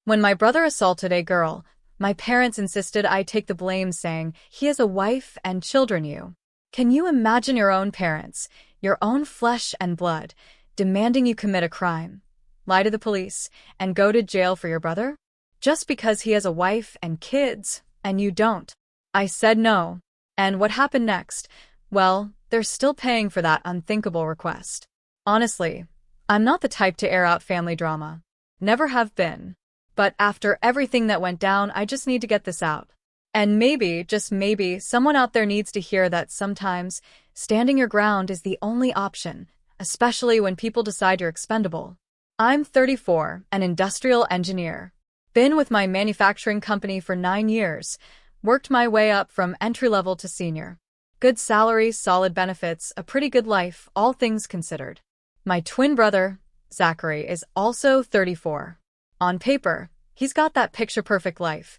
When my brother assaulted a girl, my parents insisted I take the blame, saying, "He has a wife and children, you." Can you imagine your own parents, your own flesh and blood, demanding you commit a crime, lie to the police, and go to jail for your brother? Just because he has a wife and kids, and you don't. I said no. And what happened next? Well, they're still paying for that unthinkable request. Honestly, I'm not the type to air out family drama. Never have been. But after everything that went down, I just need to get this out. And maybe, just maybe, someone out there needs to hear that sometimes standing your ground is the only option, especially when people decide you're expendable. I'm 34, an industrial engineer. Been with my manufacturing company for 9 years, worked my way up from entry-level to senior. Good salary, solid benefits, a pretty good life, all things considered. My twin brother, Zachary, is also 34. On paper, he's got that picture-perfect life.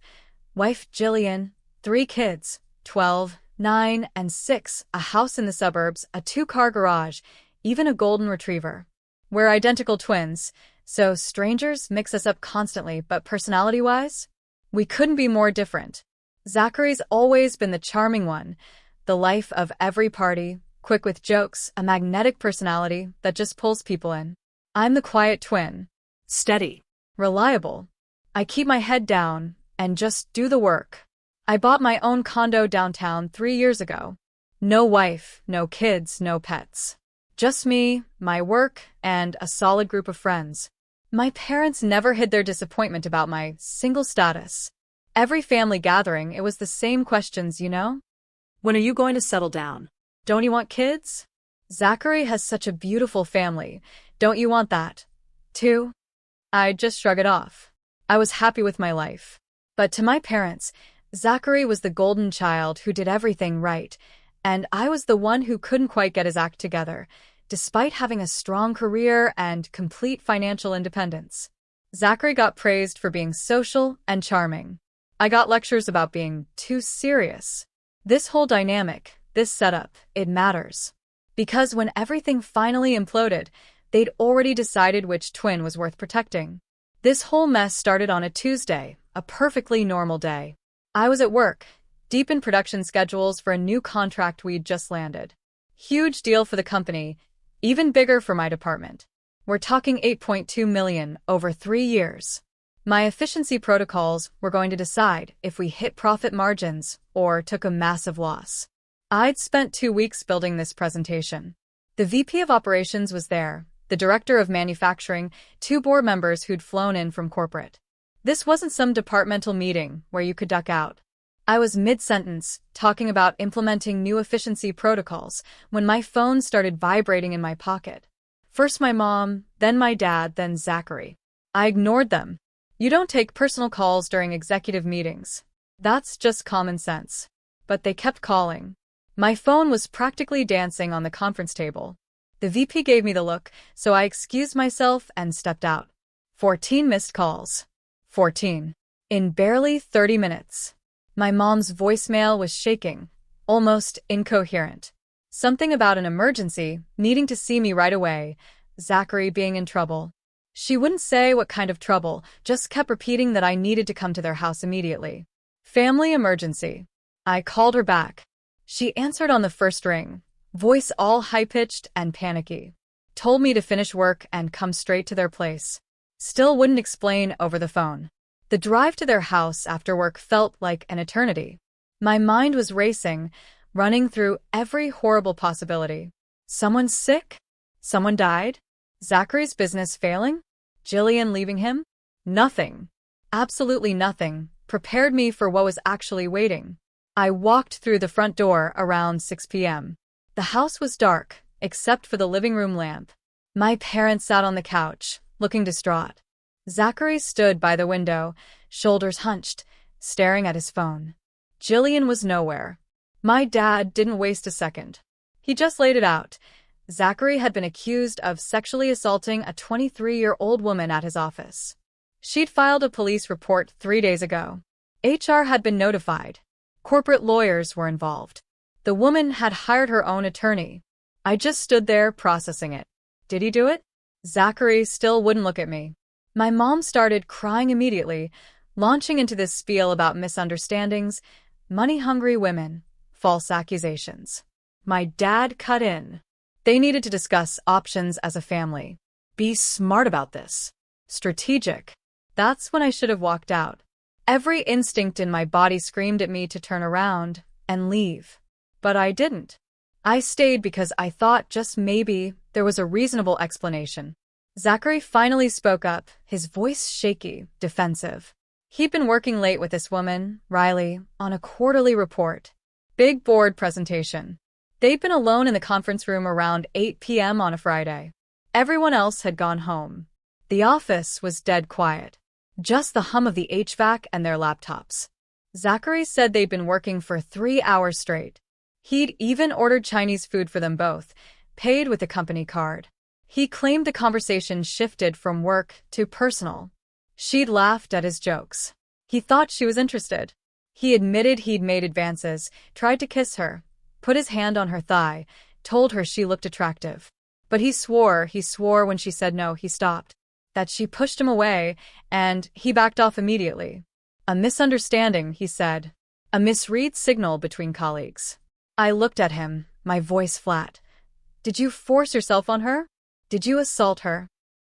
Wife Jillian, 3 kids, 12, 9, and 6, a house in the suburbs, a 2-car garage, even a golden retriever. We're identical twins, so strangers mix us up constantly, but personality-wise, we couldn't be more different. Zachary's always been the charming one, the life of every party, quick with jokes, a magnetic personality that just pulls people in. I'm the quiet twin. Steady. Reliable. I keep my head down and just do the work. I bought my own condo downtown 3 years ago. No wife, no kids, no pets. Just me, my work, and a solid group of friends. My parents never hid their disappointment about my single status. Every family gathering, it was the same questions, you know? When are you going to settle down? Don't you want kids? Zachary has such a beautiful family. Don't you want that, too? I just shrug it off. I was happy with my life. But to my parents, Zachary was the golden child who did everything right, and I was the one who couldn't quite get his act together, despite having a strong career and complete financial independence. Zachary got praised for being social and charming. I got lectures about being too serious. This whole dynamic, this setup, it matters. Because when everything finally imploded, they'd already decided which twin was worth protecting. This whole mess started on a Tuesday, a perfectly normal day. I was at work, deep in production schedules for a new contract we'd just landed. Huge deal for the company, even bigger for my department. We're talking $8.2 million over 3 years. My efficiency protocols were going to decide if we hit profit margins or took a massive loss. I'd spent 2 weeks building this presentation. The VP of operations was there, the director of manufacturing, 2 board members who'd flown in from corporate. This wasn't some departmental meeting where you could duck out. I was mid-sentence, talking about implementing new efficiency protocols, when my phone started vibrating in my pocket. First my mom, then my dad, then Zachary. I ignored them. You don't take personal calls during executive meetings. That's just common sense. But they kept calling. My phone was practically dancing on the conference table. The VP gave me the look, so I excused myself and stepped out. 14 missed calls. 14. In barely 30 minutes. My mom's voicemail was shaking, almost incoherent. Something about an emergency, needing to see me right away, Zachary being in trouble. She wouldn't say what kind of trouble, just kept repeating that I needed to come to their house immediately. Family emergency. I called her back. She answered on the first ring, voice all high-pitched and panicky. Told me to finish work and come straight to their place. Still wouldn't explain over the phone. The drive to their house after work felt like an eternity. My mind was racing, running through every horrible possibility. Someone sick? Someone died? Zachary's business failing? Jillian leaving him? Nothing. Absolutely nothing prepared me for what was actually waiting. I walked through the front door around 6 p.m. The house was dark, except for the living room lamp. My parents sat on the couch, looking distraught. Zachary stood by the window, shoulders hunched, staring at his phone. Jillian was nowhere. My dad didn't waste a second. He just laid it out. Zachary had been accused of sexually assaulting a 23-year-old woman at his office. She'd filed a police report 3 days ago. HR had been notified. Corporate lawyers were involved. The woman had hired her own attorney. I just stood there processing it. Did he do it? Zachary still wouldn't look at me. My mom started crying immediately, launching into this spiel about misunderstandings, money-hungry women, false accusations. My dad cut in. They needed to discuss options as a family. Be smart about this. Strategic. That's when I should have walked out. Every instinct in my body screamed at me to turn around and leave. But I didn't. I stayed because I thought just maybe there was a reasonable explanation. Zachary finally spoke up, his voice shaky, defensive. He'd been working late with this woman, Riley, on a quarterly report. Big board presentation. They'd been alone in the conference room around 8 p.m. on a Friday. Everyone else had gone home. The office was dead quiet. Just the hum of the HVAC and their laptops. Zachary said they'd been working for 3 hours straight. He'd even ordered Chinese food for them both, paid with a company card. He claimed the conversation shifted from work to personal. She'd laughed at his jokes. He thought she was interested. He admitted he'd made advances, tried to kiss her, put his hand on her thigh, told her she looked attractive. But he swore when she said no, he stopped. That she pushed him away, and he backed off immediately. A misunderstanding, he said. A misread signal between colleagues. I looked at him, my voice flat. Did you force yourself on her? Did you assault her?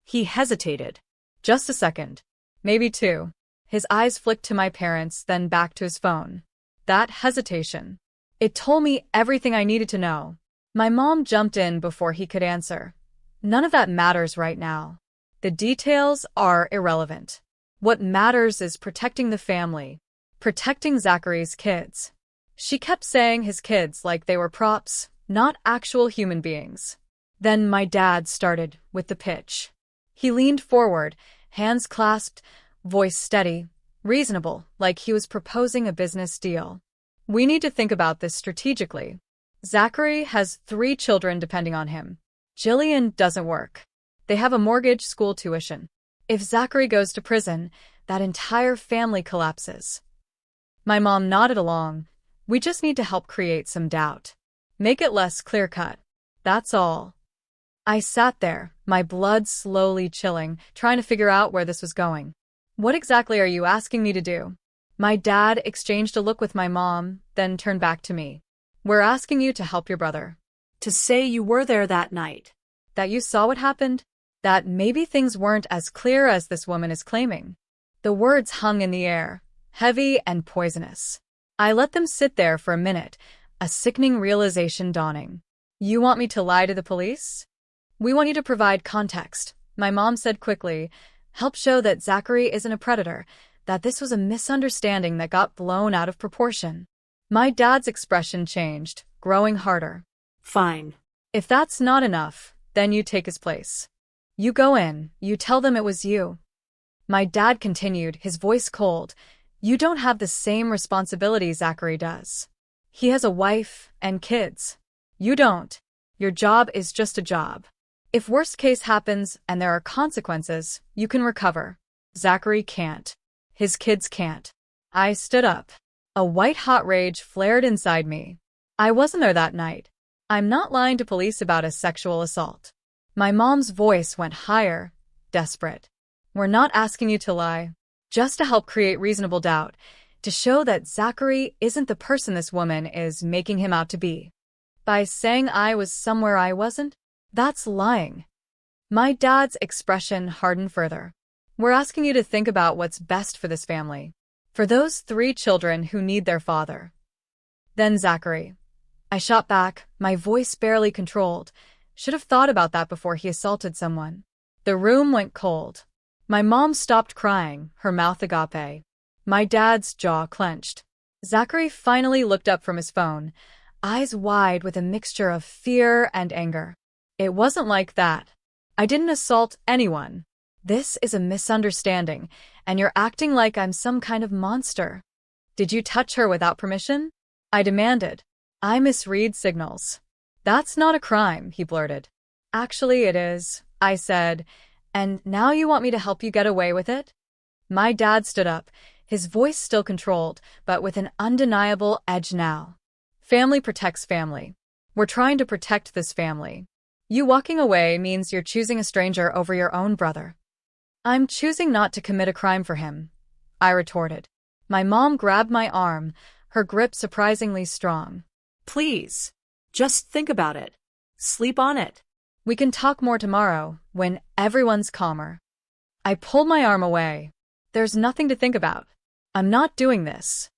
He hesitated. Just a second. Maybe 2. His eyes flicked to my parents, then back to his phone. That hesitation. It told me everything I needed to know. My mom jumped in before he could answer. None of that matters right now. The details are irrelevant. What matters is protecting the family. Protecting Zachary's kids. She kept saying his kids like they were props, not actual human beings. Then my dad started with the pitch. He leaned forward, hands clasped, voice steady, reasonable, like he was proposing a business deal. We need to think about this strategically. Zachary has 3 children depending on him. Jillian doesn't work. They have a mortgage, school tuition. If Zachary goes to prison, that entire family collapses. My mom nodded along. We just need to help create some doubt. Make it less clear-cut. That's all. I sat there, my blood slowly chilling, trying to figure out where this was going. What exactly are you asking me to do? My dad exchanged a look with my mom, then turned back to me. We're asking you to help your brother. To say you were there that night. That you saw what happened? That maybe things weren't as clear as this woman is claiming. The words hung in the air, heavy and poisonous. I let them sit there for a minute, a sickening realization dawning. You want me to lie to the police? We want you to provide context, my mom said quickly. Help show that Zachary isn't a predator, that this was a misunderstanding that got blown out of proportion. My dad's expression changed, growing harder. Fine. If that's not enough, then you take his place. You go in, you tell them it was you. My dad continued, his voice cold. You don't have the same responsibility Zachary does. He has a wife and kids. You don't. Your job is just a job. If worst case happens and there are consequences, you can recover. Zachary can't. His kids can't. I stood up. A white-hot rage flared inside me. I wasn't there that night. I'm not lying to police about a sexual assault. My mom's voice went higher, desperate. We're not asking you to lie. Just to help create reasonable doubt, to show that Zachary isn't the person this woman is making him out to be. By saying I was somewhere I wasn't, that's lying. My dad's expression hardened further. We're asking you to think about what's best for this family. For those 3 children who need their father. Then Zachary. I shot back, my voice barely controlled. Should have thought about that before he assaulted someone. The room went cold. My mom stopped crying, her mouth agape. My dad's jaw clenched. Zachary finally looked up from his phone, eyes wide with a mixture of fear and anger. It wasn't like that. I didn't assault anyone. This is a misunderstanding, and you're acting like I'm some kind of monster. Did you touch her without permission? I demanded. I misread signals. That's not a crime, he blurted. Actually, it is, I said. And now you want me to help you get away with it? My dad stood up, his voice still controlled, but with an undeniable edge now. Family protects family. We're trying to protect this family. You walking away means you're choosing a stranger over your own brother. I'm choosing not to commit a crime for him, I retorted. My mom grabbed my arm, her grip surprisingly strong. Please. Just think about it. Sleep on it. We can talk more tomorrow, when everyone's calmer. I pulled my arm away. There's nothing to think about. I'm not doing this.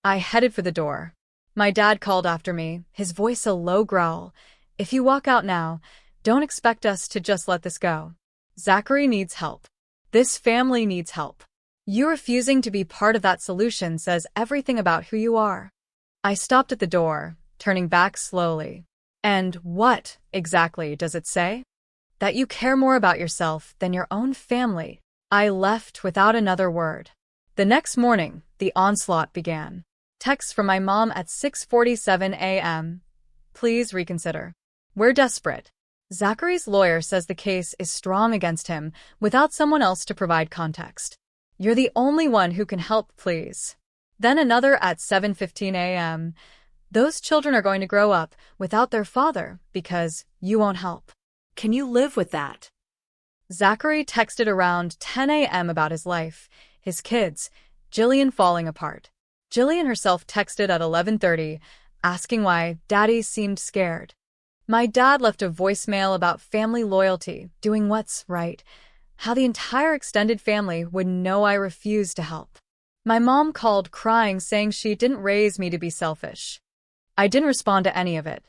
I headed for the door. My dad called after me, his voice a low growl. If you walk out now, don't expect us to just let this go. Zachary needs help. This family needs help. You refusing to be part of that solution says everything about who you are. I stopped at the door, turning back slowly. And what, exactly, does it say? That you care more about yourself than your own family. I left without another word. The next morning, the onslaught began. Texts from my mom at 6:47 a.m. Please reconsider. We're desperate. Zachary's lawyer says the case is strong against him without someone else to provide context. You're the only one who can help, please. Then another at 7:15 a.m. Those children are going to grow up without their father because you won't help. Can you live with that? Zachary texted around 10 a.m. about his life, his kids, Jillian falling apart. Jillian herself texted at 11:30, asking why Daddy seemed scared. My dad left a voicemail about family loyalty, doing what's right, how the entire extended family would know I refused to help. My mom called crying, saying she didn't raise me to be selfish. I didn't respond to any of it.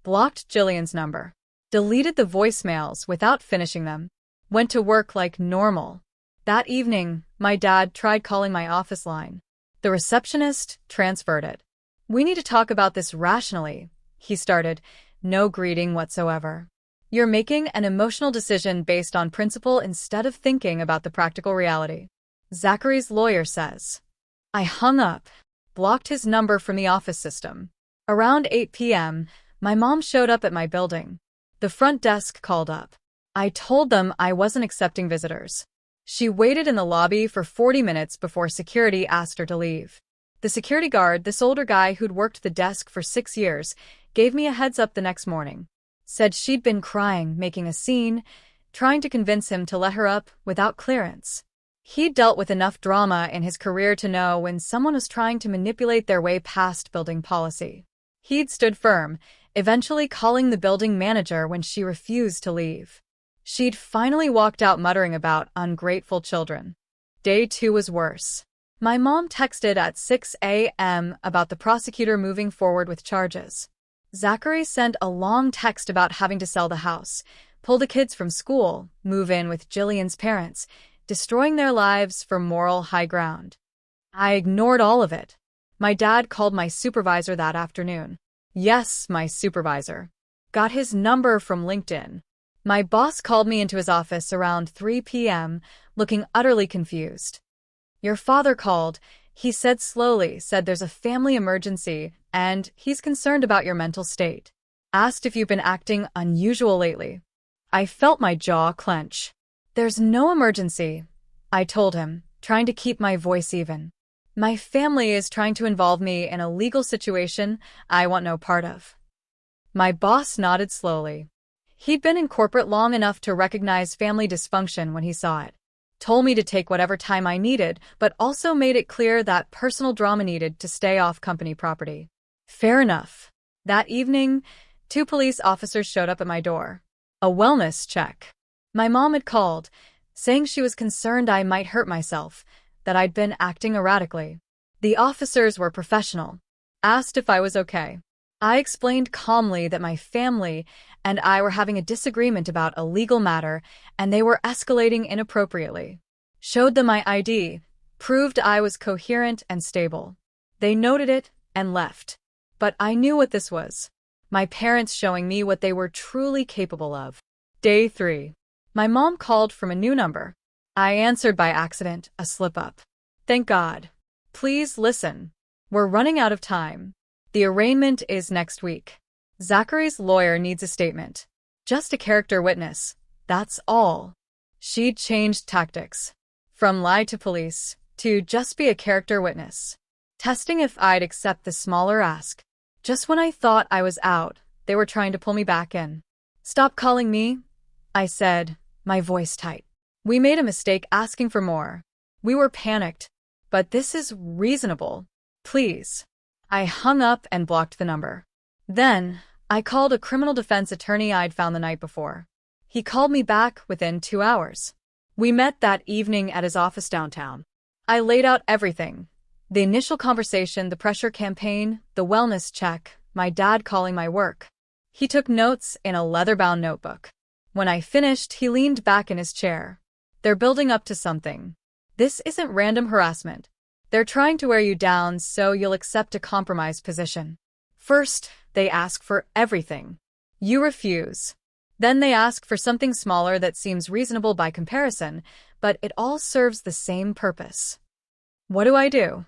Blocked Jillian's number. Deleted the voicemails without finishing them. Went to work like normal. That evening, my dad tried calling my office line. The receptionist transferred it. We need to talk about this rationally, he started, no greeting whatsoever. You're making an emotional decision based on principle instead of thinking about the practical reality. Zachary's lawyer says. I hung up, blocked his number from the office system. Around 8 p.m., my mom showed up at my building. The front desk called up. I told them I wasn't accepting visitors. She waited in the lobby for 40 minutes before security asked her to leave. The security guard, this older guy who'd worked the desk for 6 years, gave me a heads up the next morning. Said she'd been crying, making a scene, trying to convince him to let her up without clearance. He'd dealt with enough drama in his career to know when someone was trying to manipulate their way past building policy. He'd stood firm, eventually calling the building manager when she refused to leave. She'd finally walked out muttering about ungrateful children. Day 2 was worse. My mom texted at 6 a.m. about the prosecutor moving forward with charges. Zachary sent a long text about having to sell the house, pull the kids from school, move in with Jillian's parents, destroying their lives for moral high ground. I ignored all of it. My dad called my supervisor that afternoon. Yes, my supervisor. Got his number from LinkedIn. My boss called me into his office around 3 p.m., looking utterly confused. Your father called, he said slowly, said there's a family emergency, and he's concerned about your mental state. Asked if you've been acting unusual lately. I felt my jaw clench. There's no emergency, I told him, trying to keep my voice even. My family is trying to involve me in a legal situation I want no part of. My boss nodded slowly. He'd been in corporate long enough to recognize family dysfunction when he saw it. Told me to take whatever time I needed, but also made it clear that personal drama needed to stay off company property. Fair enough. That evening, 2 police officers showed up at my door. A wellness check. My mom had called, saying she was concerned I might hurt myself, that I'd been acting erratically. The officers were professional. Asked if I was okay. I explained calmly that my family and I were having a disagreement about a legal matter and they were escalating inappropriately. Showed them my ID, proved I was coherent and stable. They noted it and left. But I knew what this was. My parents showing me what they were truly capable of. Day 3. My mom called from a new number. I answered by accident, a slip-up. Thank God. Please listen. We're running out of time. The arraignment is next week. Zachary's lawyer needs a statement. Just a character witness. That's all. She'd changed tactics. From lie to police, to just be a character witness. Testing if I'd accept the smaller ask. Just when I thought I was out, they were trying to pull me back in. Stop calling me, I said, my voice tight. We made a mistake asking for more. We were panicked. But this is reasonable. Please. I hung up and blocked the number. Then, I called a criminal defense attorney I'd found the night before. He called me back within 2 hours. We met that evening at his office downtown. I laid out everything. The initial conversation, the pressure campaign, the wellness check, my dad calling my work. He took notes in a leather-bound notebook. When I finished, he leaned back in his chair. They're building up to something. This isn't random harassment. They're trying to wear you down so you'll accept a compromised position. First, they ask for everything. You refuse. Then they ask for something smaller that seems reasonable by comparison, but it all serves the same purpose. What do?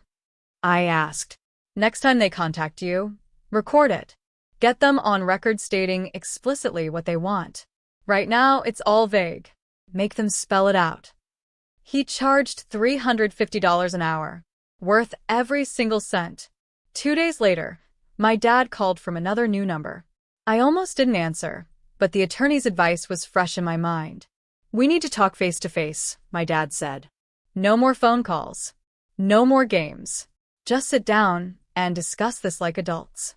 I asked. Next time they contact you, record it. Get them on record stating explicitly what they want. Right now, it's all vague. Make them spell it out. He charged $350 an hour, worth every single cent. 2 days later, my dad called from another new number. I almost didn't answer, but the attorney's advice was fresh in my mind. We need to talk face to face, my dad said. No more phone calls. No more games. Just sit down and discuss this like adults.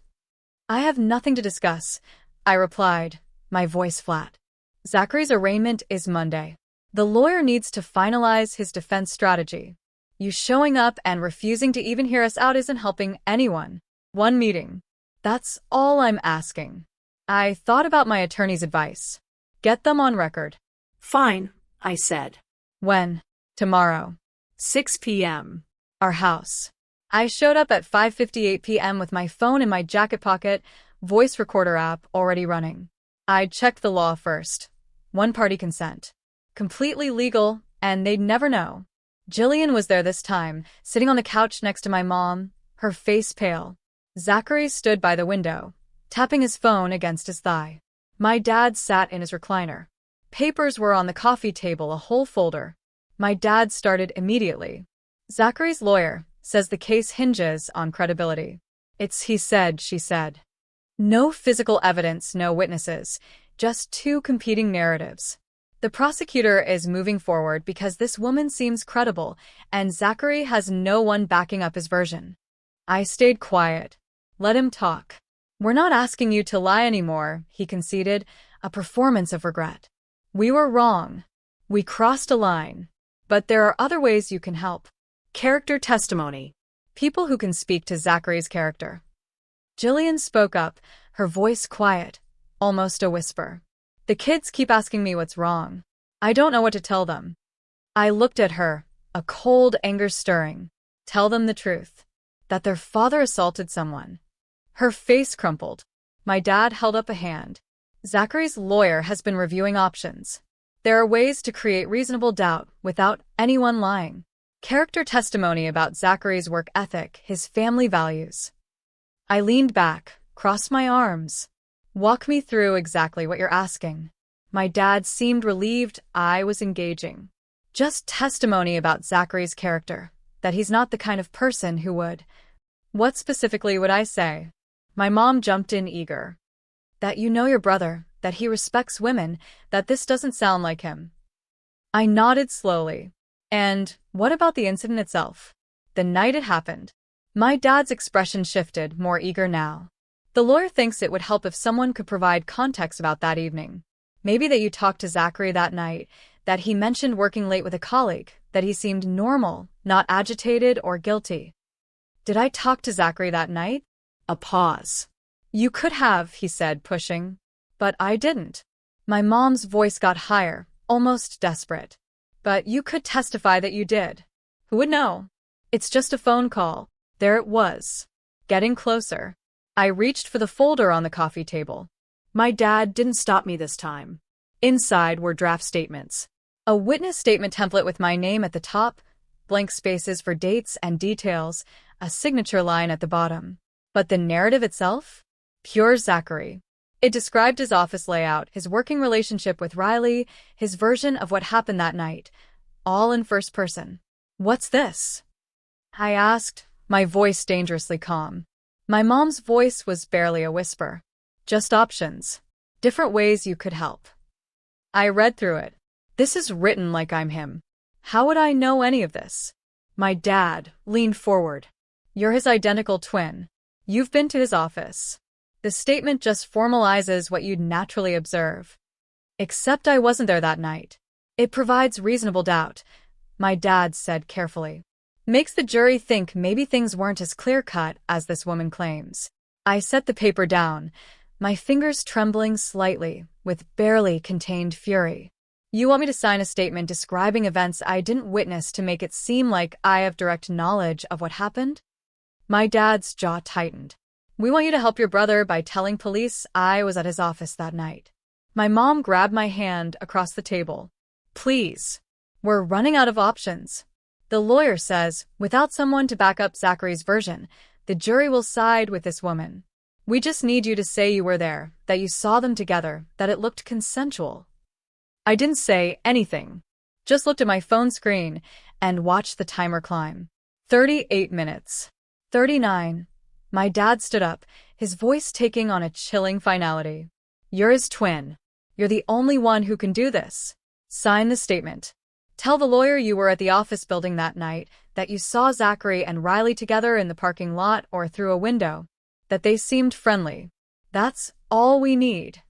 I have nothing to discuss, I replied, my voice flat. Zachary's arraignment is Monday. The lawyer needs to finalize his defense strategy. You showing up and refusing to even hear us out isn't helping anyone. One meeting. That's all I'm asking. I thought about my attorney's advice. Get them on record. Fine, I said. When? Tomorrow. 6 p.m. Our house. I showed up at 5:58 p.m. with my phone in my jacket pocket, voice recorder app already running. I checked the law first. One-party consent. Completely legal, and they'd never know. Jillian was there this time, sitting on the couch next to my mom, her face pale. Zachary stood by the window, tapping his phone against his thigh. My dad sat in his recliner. Papers were on the coffee table, a whole folder. My dad started immediately. Zachary's lawyer says the case hinges on credibility. It's he said, she said. No physical evidence, no witnesses, just two competing narratives. The prosecutor is moving forward because this woman seems credible, and Zachary has no one backing up his version. I stayed quiet. Let him talk. We're not asking you to lie anymore, he conceded, a performance of regret. We were wrong. We crossed a line. But there are other ways you can help. Character testimony. People who can speak to Zachary's character. Jillian spoke up, her voice quiet, almost a whisper. The kids keep asking me what's wrong. I don't know what to tell them. I looked at her, a cold anger stirring. Tell them the truth. That their father assaulted someone. Her face crumpled. My dad held up a hand. Zachary's lawyer has been reviewing options. There are ways to create reasonable doubt without anyone lying. Character testimony about Zachary's work ethic, his family values. I leaned back, crossed my arms. Walk me through exactly what you're asking. My dad seemed relieved I was engaging. Just testimony about Zachary's character, that he's not the kind of person who would. What specifically would I say? My mom jumped in eager. That you know your brother, that he respects women, that this doesn't sound like him. I nodded slowly. And what about the incident itself? The night it happened. My dad's expression shifted, more eager now. The lawyer thinks it would help if someone could provide context about that evening. Maybe that you talked to Zachary that night, that he mentioned working late with a colleague, that he seemed normal, not agitated or guilty. Did I talk to Zachary that night? A pause. You could have, he said, pushing. But I didn't. My mom's voice got higher, almost desperate. But you could testify that you did. Who would know? It's just a phone call. There it was. Getting closer. I reached for the folder on the coffee table. My dad didn't stop me this time. Inside were draft statements. A witness statement template with my name at the top, blank spaces for dates and details, a signature line at the bottom. But the narrative itself? Pure Zachary. It described his office layout, his working relationship with Riley, his version of what happened that night, all in first person. What's this? I asked, my voice dangerously calm. My mom's voice was barely a whisper. Just options. Different ways you could help. I read through it. This is written like I'm him. How would I know any of this? My dad leaned forward. You're his identical twin. You've been to his office. The statement just formalizes what you'd naturally observe. Except I wasn't there that night. It provides reasonable doubt, my dad said carefully. Makes the jury think maybe things weren't as clear-cut as this woman claims. I set the paper down, my fingers trembling slightly, with barely contained fury. You want me to sign a statement describing events I didn't witness to make it seem like I have direct knowledge of what happened? My dad's jaw tightened. We want you to help your brother by telling police I was at his office that night. My mom grabbed my hand across the table. Please. We're running out of options. The lawyer says, without someone to back up Zachary's version, the jury will side with this woman. We just need you to say you were there, that you saw them together, that it looked consensual. I didn't say anything. Just looked at my phone screen and watched the timer climb. 38 minutes. 39. My dad stood up, his voice taking on a chilling finality. You're his twin. You're the only one who can do this. Sign the statement. Tell the lawyer you were at the office building that night, that you saw Zachary and Riley together in the parking lot or through a window, that they seemed friendly. That's all we need.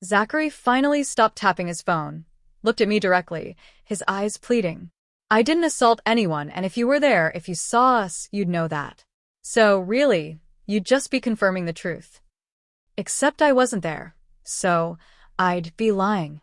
Zachary finally stopped tapping his phone, looked at me directly, his eyes pleading. I didn't assault anyone, and if you were there, if you saw us, you'd know that. So, really, you'd just be confirming the truth. Except I wasn't there, so I'd be lying.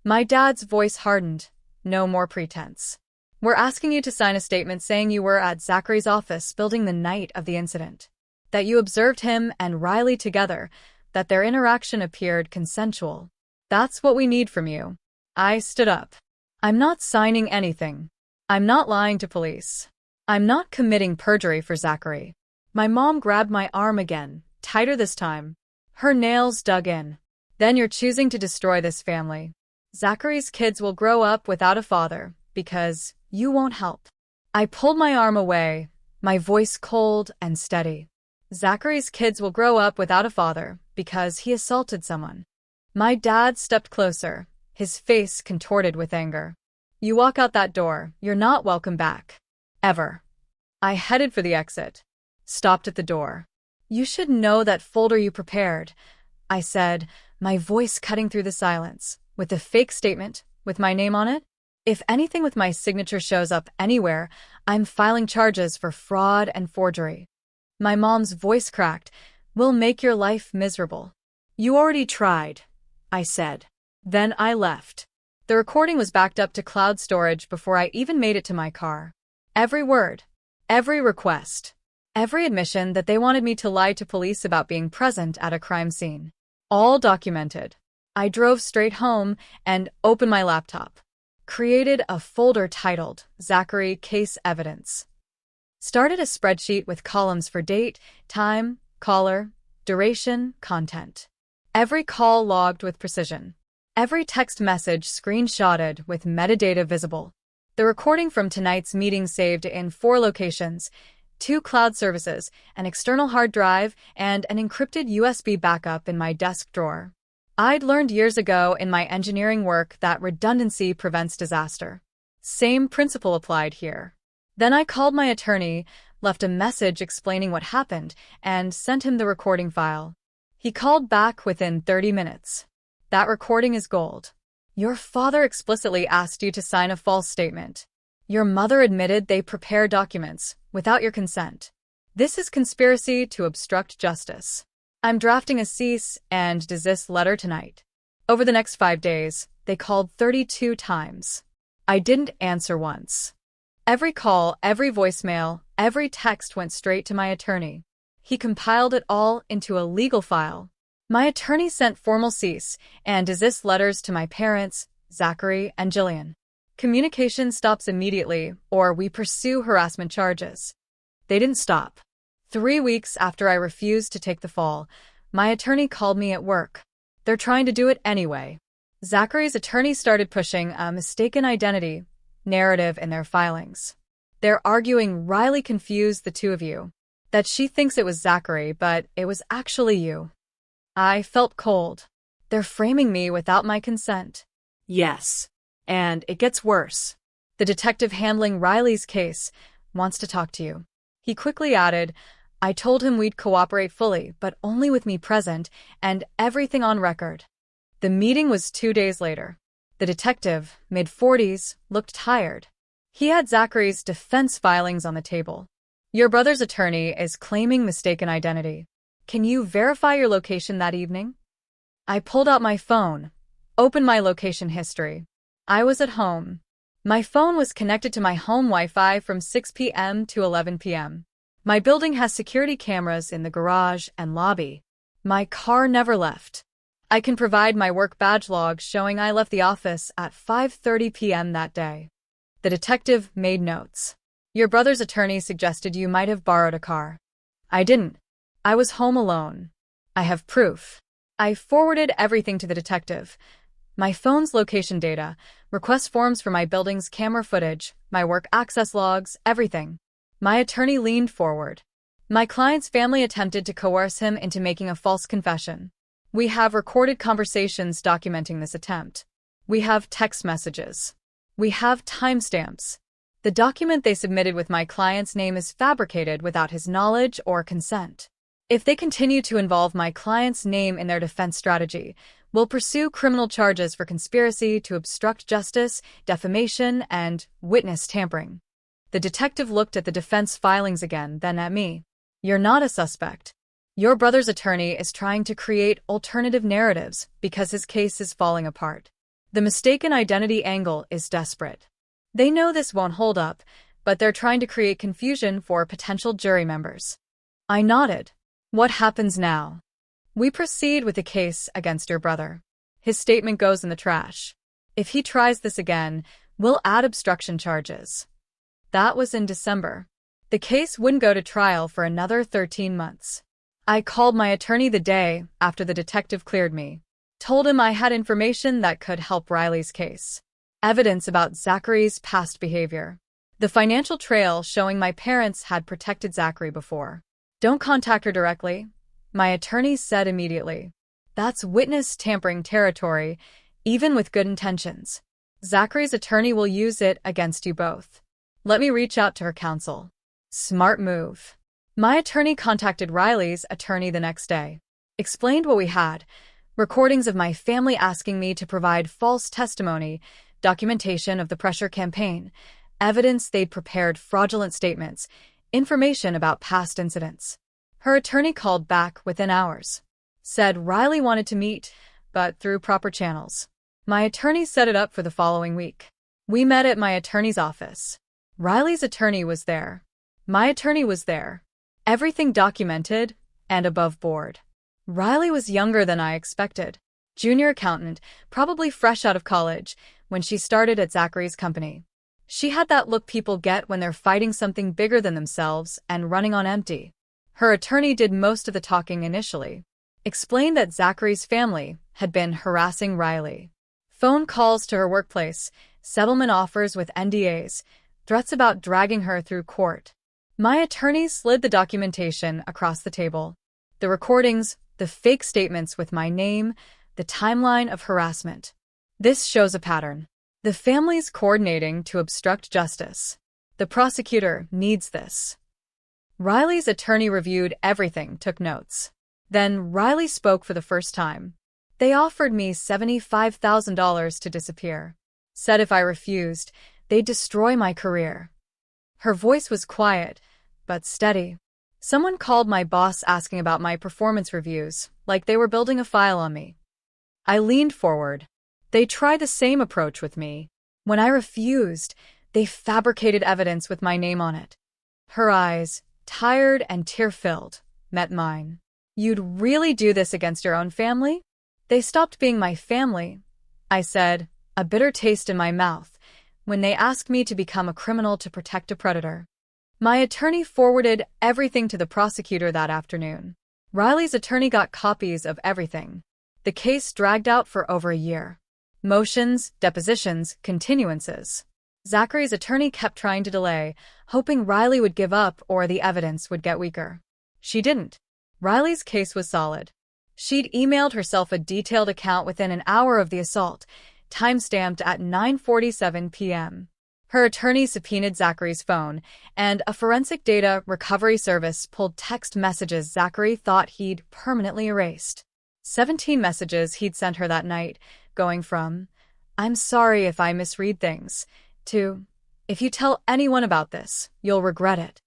My dad's voice hardened. No more pretense. We're asking you to sign a statement saying you were at Zachary's office building the night of the incident, that you observed him and Riley together, that their interaction appeared consensual. That's what we need from you. I stood up. I'm not signing anything. I'm not lying to police. I'm not committing perjury for Zachary. My mom grabbed my arm again, tighter this time. Her nails dug in. Then you're choosing to destroy this family. Zachary's kids will grow up without a father, because you won't help. I pulled my arm away, my voice cold and steady. Zachary's kids will grow up without a father, because he assaulted someone. My dad stepped closer, his face contorted with anger. You walk out that door, you're not welcome back. Ever. I headed for the exit. Stopped at the door. You should know that folder you prepared, I said, my voice cutting through the silence. With the fake statement, with my name on it? If anything with my signature shows up anywhere, I'm filing charges for fraud and forgery. My mom's voice cracked. We'll make your life miserable. You already tried, I said. Then I left. The recording was backed up to cloud storage before I even made it to my car. Every word, every request, every admission that they wanted me to lie to police about being present at a crime scene. All documented. I drove straight home and opened my laptop. Created a folder titled Zachary Case Evidence. Started a spreadsheet with columns for date, time, caller, duration, content. Every call logged with precision. Every text message screenshotted with metadata visible. The recording from tonight's meeting saved in 4 locations, 2 cloud services, an external hard drive, and an encrypted USB backup in my desk drawer. I'd learned years ago in my engineering work that redundancy prevents disaster. Same principle applied here. Then I called my attorney, left a message explaining what happened, and sent him the recording file. He called back within 30 minutes. That recording is gold. Your father explicitly asked you to sign a false statement. Your mother admitted they prepare documents without your consent. This is conspiracy to obstruct justice. I'm drafting a cease and desist letter tonight. Over the next 5 days, they called 32 times. I didn't answer once. Every call, every voicemail, every text went straight to my attorney. He compiled it all into a legal file. My attorney sent formal cease and desist letters to my parents, Zachary and Jillian. Communication stops immediately, or we pursue harassment charges. They didn't stop. 3 weeks after I refused to take the fall, my attorney called me at work. They're trying to do it anyway. Zachary's attorney started pushing a mistaken identity narrative in their filings. They're arguing Riley confused the two of you, that she thinks it was Zachary, but it was actually you. I felt cold. They're framing me without my consent. Yes. And it gets worse. The detective handling Riley's case wants to talk to you. He quickly added, I told him we'd cooperate fully, but only with me present and everything on record. The meeting was 2 days later. The detective, mid-40s, looked tired. He had Zachary's defense filings on the table. Your brother's attorney is claiming mistaken identity. Can you verify your location that evening? I pulled out my phone, opened my location history. I was at home. My phone was connected to my home Wi-Fi from 6 p.m. to 11 p.m. My building has security cameras in the garage and lobby. My car never left. I can provide my work badge log showing I left the office at 5:30 p.m. that day. The detective made notes. Your brother's attorney suggested you might have borrowed a car. I didn't. I was home alone. I have proof. I forwarded everything to the detective. My phone's location data, request forms for my building's camera footage, my work access logs, everything. My attorney leaned forward. My client's family attempted to coerce him into making a false confession. We have recorded conversations documenting this attempt. We have text messages. We have timestamps. The document they submitted with my client's name is fabricated without his knowledge or consent. If they continue to involve my client's name in their defense strategy, we'll pursue criminal charges for conspiracy to obstruct justice, defamation, and witness tampering. The detective looked at the defense filings again, then at me. You're not a suspect. Your brother's attorney is trying to create alternative narratives because his case is falling apart. The mistaken identity angle is desperate. They know this won't hold up, but they're trying to create confusion for potential jury members. I nodded. What happens now? We proceed with the case against your brother. His statement goes in the trash. If he tries this again, we'll add obstruction charges. That was in December. The case wouldn't go to trial for another 13 months. I called my attorney the day after the detective cleared me. Told him I had information that could help Riley's case. Evidence about Zachary's past behavior. The financial trail showing my parents had protected Zachary before. Don't contact her directly, my attorney said immediately. That's witness tampering territory, even with good intentions. Zachary's attorney will use it against you both. Let me reach out to her counsel. Smart move. My attorney contacted Riley's attorney the next day. Explained what we had. Recordings of my family asking me to provide false testimony, documentation of the pressure campaign, evidence they'd prepared fraudulent statements, information about past incidents. Her attorney called back within hours. Said Riley wanted to meet, but through proper channels. My attorney set it up for the following week. We met at my attorney's office. Riley's attorney was there. My attorney was there. Everything documented and above board. Riley was younger than I expected. Junior accountant, probably fresh out of college, when she started at Zachary's company. She had that look people get when they're fighting something bigger than themselves and running on empty. Her attorney did most of the talking initially. Explained that Zachary's family had been harassing Riley. Phone calls to her workplace, settlement offers with NDAs, threats about dragging her through court. My attorney slid the documentation across the table. The recordings, the fake statements with my name, the timeline of harassment. This shows a pattern. The family's coordinating to obstruct justice. The prosecutor needs this. Riley's attorney reviewed everything, took notes. Then Riley spoke for the first time. They offered me $75,000 to disappear. Said if I refused, they'd destroy my career. Her voice was quiet, but steady. Someone called my boss asking about my performance reviews, like they were building a file on me. I leaned forward. They tried the same approach with me. When I refused, they fabricated evidence with my name on it. Her eyes, tired and tear-filled, met mine. You'd really do this against your own family? They stopped being my family, I said, a bitter taste in my mouth, when they asked me to become a criminal to protect a predator. My attorney forwarded everything to the prosecutor that afternoon. Riley's attorney got copies of everything. The case dragged out for over a year. Motions, depositions, continuances. Zachary's attorney kept trying to delay, hoping Riley would give up or the evidence would get weaker. She didn't. Riley's case was solid. She'd emailed herself a detailed account within an hour of the assault, timestamped at 9:47 p.m. Her attorney subpoenaed Zachary's phone, and a forensic data recovery service pulled text messages Zachary thought he'd permanently erased. 17 messages he'd sent her that night, going from, "I'm sorry if I misread things," to, "If you tell anyone about this, you'll regret it."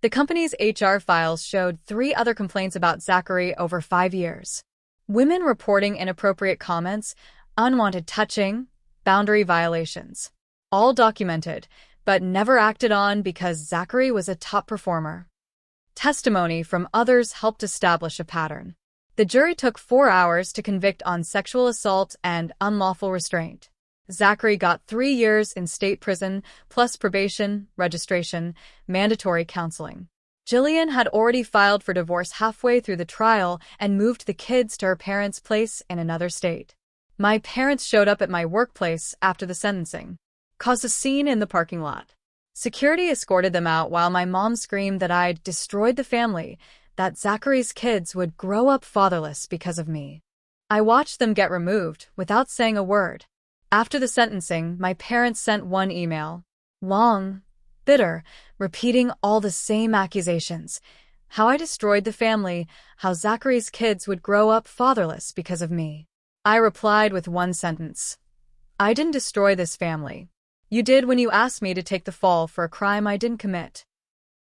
The company's HR files showed 3 other complaints about Zachary over 5 years. Women reporting inappropriate comments, unwanted touching, boundary violations. All documented, but never acted on because Zachary was a top performer. Testimony from others helped establish a pattern. The jury took 4 hours to convict on sexual assault and unlawful restraint. Zachary got 3 years in state prison, plus probation, registration, mandatory counseling. Jillian had already filed for divorce halfway through the trial and moved the kids to her parents' place in another state. My parents showed up at my workplace after the sentencing, caused a scene in the parking lot. Security escorted them out while my mom screamed that I'd destroyed the family, that Zachary's kids would grow up fatherless because of me. I watched them get removed without saying a word. After the sentencing, my parents sent one email. Long, bitter, repeating all the same accusations. How I destroyed the family, how Zachary's kids would grow up fatherless because of me. I replied with one sentence. I didn't destroy this family. You did when you asked me to take the fall for a crime I didn't commit.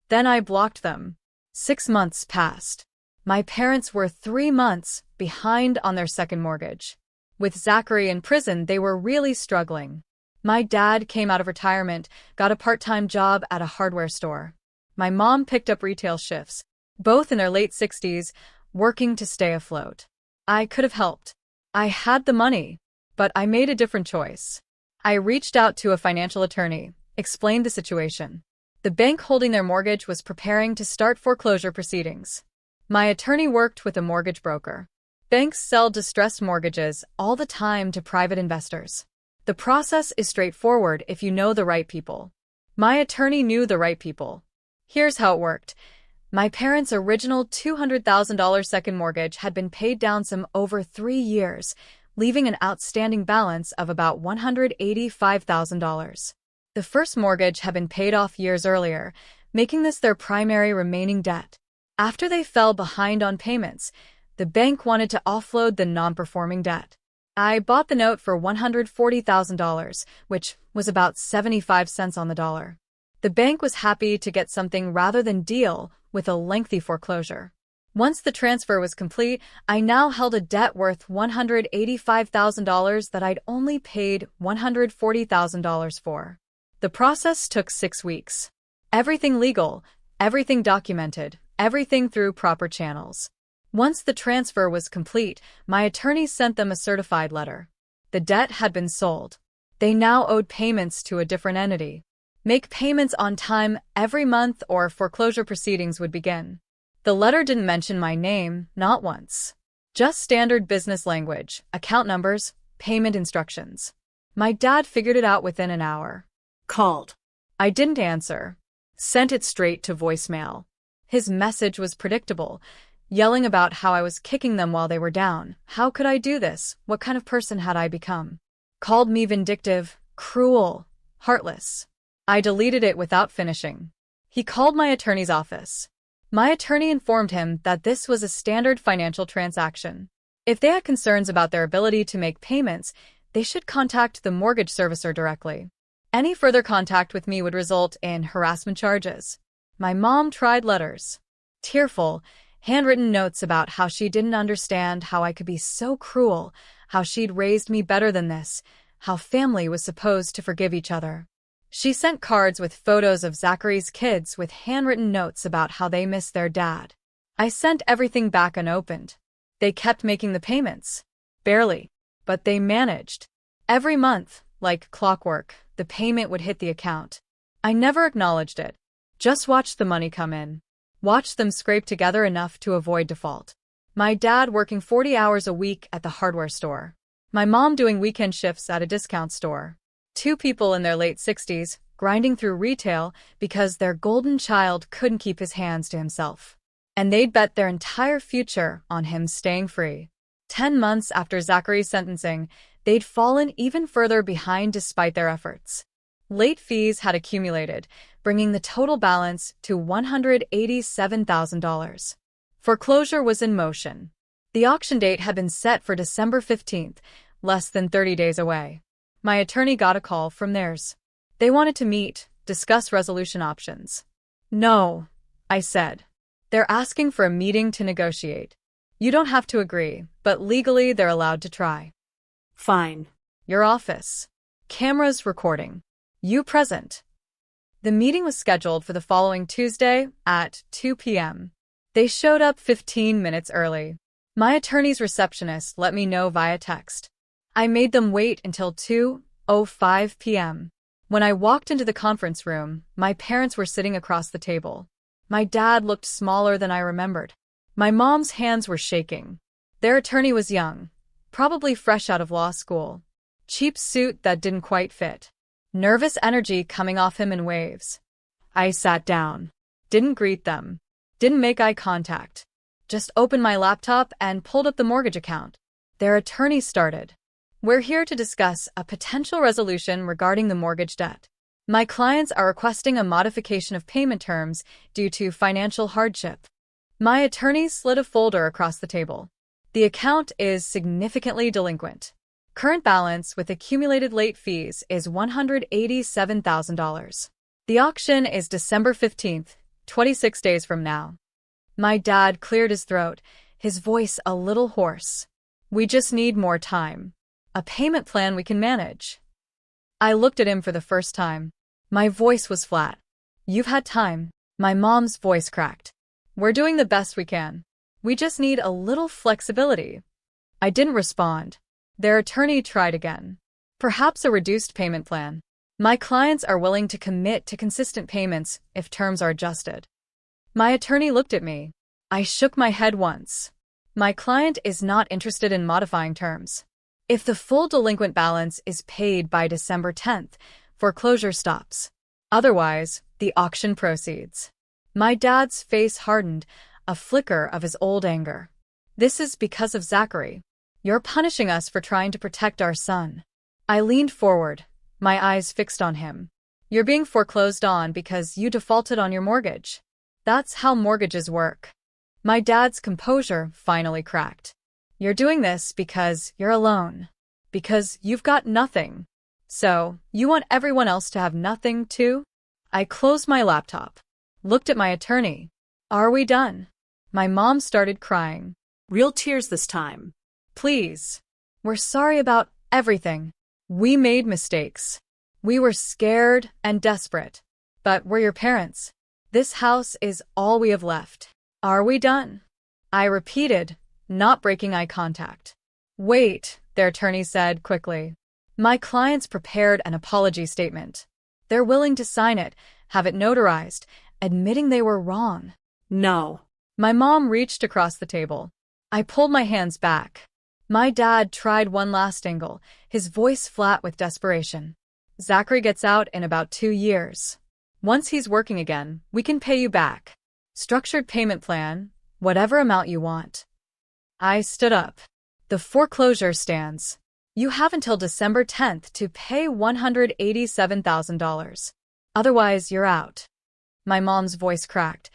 Then I blocked them. 6 months passed. My parents were 3 months behind on their second mortgage. With Zachary in prison, they were really struggling. My dad came out of retirement, got a part-time job at a hardware store. My mom picked up retail shifts, both in their late 60s, working to stay afloat. I could have helped. I had the money, but I made a different choice. I reached out to a financial attorney, explained the situation. The bank holding their mortgage was preparing to start foreclosure proceedings. My attorney worked with a mortgage broker. Banks sell distressed mortgages all the time to private investors. The process is straightforward if you know the right people. My attorney knew the right people. Here's how it worked. My parents' original $200,000 second mortgage had been paid down some over 3 years, leaving an outstanding balance of about $185,000. The first mortgage had been paid off years earlier, making this their primary remaining debt. After they fell behind on payments, the bank wanted to offload the non-performing debt. I bought the note for $140,000, which was about 75 cents on the dollar. The bank was happy to get something rather than deal with a lengthy foreclosure. Once the transfer was complete, I now held a debt worth $185,000 that I'd only paid $140,000 for. The process took 6 weeks. Everything legal, everything documented, everything through proper channels. Once the transfer was complete, my attorney sent them a certified letter. The debt had been sold. They now owed payments to a different entity. Make payments on time every month or foreclosure proceedings would begin. The letter didn't mention my name, not once. Just standard business language, account numbers, payment instructions. My dad figured it out within an hour. Called. I didn't answer. Sent it straight to voicemail. His message was predictable. Yelling about how I was kicking them while they were down. How could I do this? What kind of person had I become? Called me vindictive, cruel, heartless. I deleted it without finishing. He called my attorney's office. My attorney informed him that this was a standard financial transaction. If they had concerns about their ability to make payments, they should contact the mortgage servicer directly. Any further contact with me would result in harassment charges. My mom tried letters. Tearful, handwritten notes about how she didn't understand how I could be so cruel, how she'd raised me better than this, how family was supposed to forgive each other. She sent cards with photos of Zachary's kids with handwritten notes about how they missed their dad. I sent everything back unopened. They kept making the payments. Barely. But they managed. Every month, like clockwork, the payment would hit the account. I never acknowledged it. Just watched the money come in. Watched them scrape together enough to avoid default. My dad working 40 hours a week at the hardware store. My mom doing weekend shifts at a discount store. 2 people in their late 60s, grinding through retail because their golden child couldn't keep his hands to himself. And they'd bet their entire future on him staying free. 10 months after Zachary's sentencing, They'd fallen even further behind despite their efforts. Late fees had accumulated, bringing the total balance to $187,000. Foreclosure was in motion. The auction date had been set for December 15th, less than 30 days away. My attorney got a call from theirs. They wanted to meet, discuss resolution options. No, I said. They're asking for a meeting to negotiate. You don't have to agree, but legally they're allowed to try. Fine. Your office. Cameras recording. You present. The meeting was scheduled for the following Tuesday at 2 p.m. They showed up 15 minutes early. My attorney's receptionist let me know via text. I made them wait until 2:05 p.m. When I walked into the conference room, my parents were sitting across the table. My dad looked smaller than I remembered. My mom's hands were shaking. Their attorney was young, probably fresh out of law school. Cheap suit that didn't quite fit. Nervous energy coming off him in waves. I sat down. Didn't greet them. Didn't make eye contact. Just opened my laptop and pulled up the mortgage account. Their attorney started. We're here to discuss a potential resolution regarding the mortgage debt. My clients are requesting a modification of payment terms due to financial hardship. My attorney slid a folder across the table. The account is significantly delinquent. Current balance with accumulated late fees is $187,000. The auction is December 15th, 26 days from now. My dad cleared his throat, his voice a little hoarse. We just need more time. A payment plan we can manage. I looked at him for the first time. My voice was flat. You've had time. My mom's voice cracked. We're doing the best we can. We just need a little flexibility. I didn't respond. Their attorney tried again. Perhaps a reduced payment plan. My clients are willing to commit to consistent payments if terms are adjusted. My attorney looked at me. I shook my head once. My client is not interested in modifying terms. If the full delinquent balance is paid by December 10th, foreclosure stops. Otherwise, the auction proceeds. My dad's face hardened, a flicker of his old anger. This is because of Zachary. You're punishing us for trying to protect our son. I leaned forward, my eyes fixed on him. You're being foreclosed on because you defaulted on your mortgage. That's how mortgages work. My dad's composure finally cracked. You're doing this because you're alone. Because you've got nothing. So, you want everyone else to have nothing too? I closed my laptop. Looked at my attorney. Are we done? My mom started crying. Real tears this time. Please. We're sorry about everything. We made mistakes. We were scared and desperate. But we're your parents. This house is all we have left. Are we done? I repeated, not breaking eye contact. Wait, their attorney said quickly. My clients prepared an apology statement. They're willing to sign it, have it notarized, admitting they were wrong. No. My mom reached across the table. I pulled my hands back. My dad tried one last angle, his voice flat with desperation. Zachary gets out in about 2 years. Once he's working again, we can pay you back. Structured payment plan, whatever amount you want. I stood up. The foreclosure stands. You have until December 10th to pay $187,000. Otherwise, you're out. My mom's voice cracked.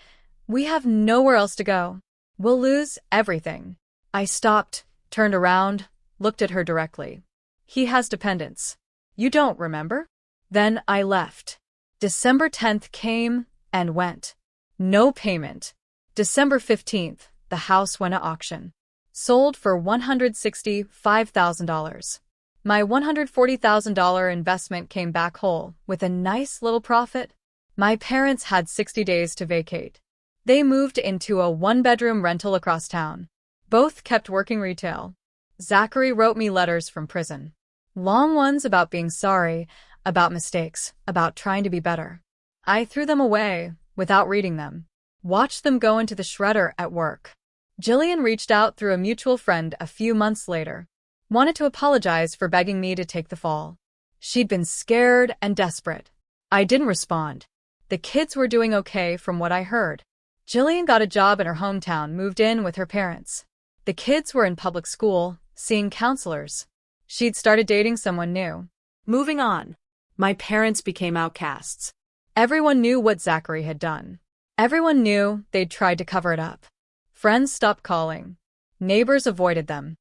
We have nowhere else to go. We'll lose everything. I stopped, turned around, looked at her directly. He has dependents. You don't remember? Then I left. December 10th came and went. No payment. December 15th, the house went to auction. Sold for $165,000. My $140,000 investment came back whole, with a nice little profit. My parents had 60 days to vacate. They moved into a one-bedroom rental across town. Both kept working retail. Zachary wrote me letters from prison. Long ones about being sorry, about mistakes, about trying to be better. I threw them away, without reading them. Watched them go into the shredder at work. Jillian reached out through a mutual friend a few months later. Wanted to apologize for begging me to take the fall. She'd been scared and desperate. I didn't respond. The kids were doing okay from what I heard. Jillian got a job in her hometown, moved in with her parents. The kids were in public school, seeing counselors. She'd started dating someone new. Moving on. My parents became outcasts. Everyone knew what Zachary had done. Everyone knew they'd tried to cover it up. Friends stopped calling. Neighbors avoided them.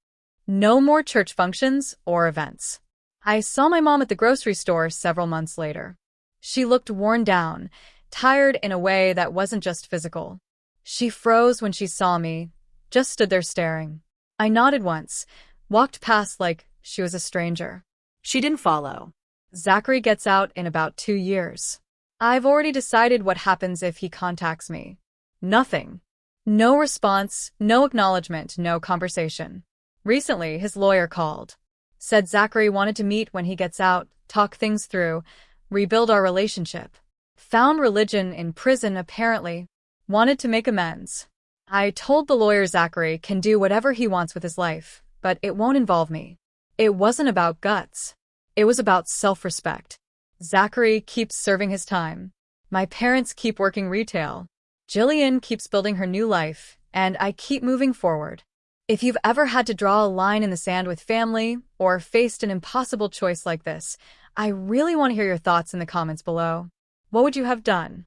No more church functions or events. I saw my mom at the grocery store several months later. She looked worn down, tired in a way that wasn't just physical. She froze when she saw me, just stood there staring. I nodded once, walked past like she was a stranger. She didn't follow. Zachary gets out in about 2 years. I've already decided what happens if he contacts me. Nothing. No response, no acknowledgement, no conversation. Recently, his lawyer called. Said Zachary wanted to meet when he gets out, talk things through, rebuild our relationship. Found religion in prison, apparently. Wanted to make amends. I told the lawyer Zachary can do whatever he wants with his life, but it won't involve me. It wasn't about guts. It was about self-respect. Zachary keeps serving his time. My parents keep working retail. Jillian keeps building her new life, and I keep moving forward. If you've ever had to draw a line in the sand with family or faced an impossible choice like this, I really want to hear your thoughts in the comments below. What would you have done?